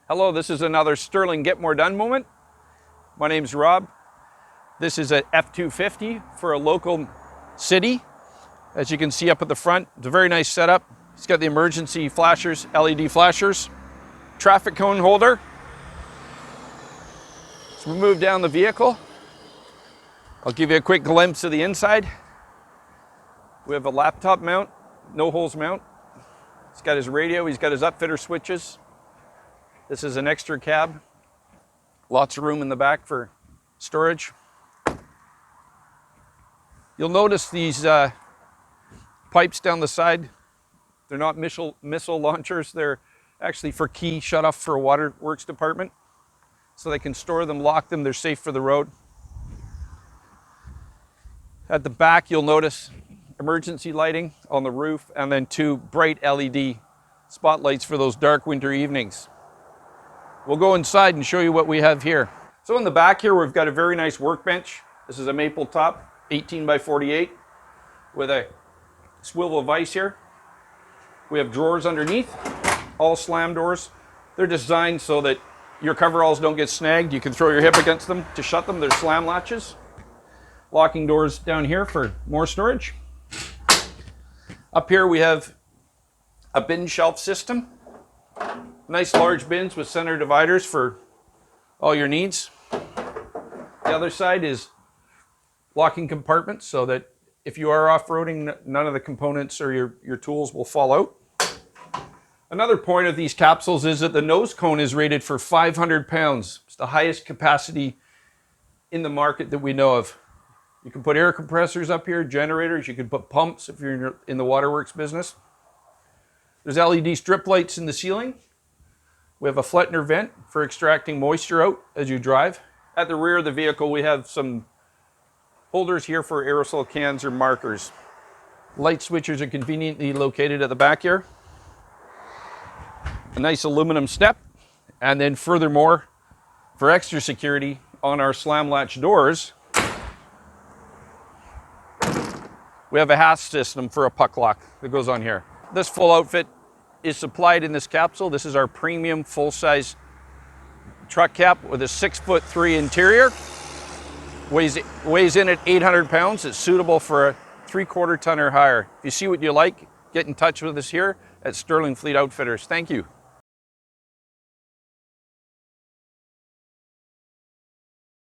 Hello, this is another Sterling Get More Done moment. My name's Rob. This is an F-250 for a local city. As you can see up at the front, it's a very nice setup. It's got the emergency flashers, LED flashers, traffic cone holder. Let's move down the vehicle. I'll give you a quick glimpse of the inside. We have a laptop mount, no holes mount. He's got his radio, he's got his upfitter switches. This is an extra cab. Lots of room in the back for storage. You'll notice these pipes down the side. They're not missile launchers. They're actually for key shut-off for a waterworks department. So they can store them, lock them, they're safe for the road. At the back, you'll notice emergency lighting on the roof and then two bright LED spotlights for those dark winter evenings. We'll go inside and show you what we have here. So in the back here, we've got a very nice workbench. This is a maple top, 18 by 48, with a swivel vise here. We have drawers underneath, all slam doors. They're designed so that your coveralls don't get snagged. You can throw your hip against them to shut them. They're slam latches. Locking doors down here for more storage. Up here we have a bin shelf system. Nice large bins with center dividers for all your needs. The other side is locking compartments so that if you are off-roading, none of the components or your tools will fall out. Another point of these capsules is that the nose cone is rated for 500 pounds. It's the highest capacity in the market that we know of. You can put air compressors up here, generators, you can put pumps if you're in the waterworks business. There's LED strip lights in the ceiling. We have a Flettner vent for extracting moisture out as you drive. At the rear of the vehicle, we have some holders here for aerosol cans or markers. Light switchers are conveniently located at the back here. A nice aluminum step. And then furthermore, for extra security, on our slam latch doors, we have a hasp system for a puck lock that goes on here. This full outfit is supplied in this capsule. This is our premium full-size truck cap with a 6'3" interior. Weighs in at 800 pounds. It's suitable for a 3/4 ton or higher. If you see what you like, get in touch with us here at Sterling Fleet Outfitters. Thank you.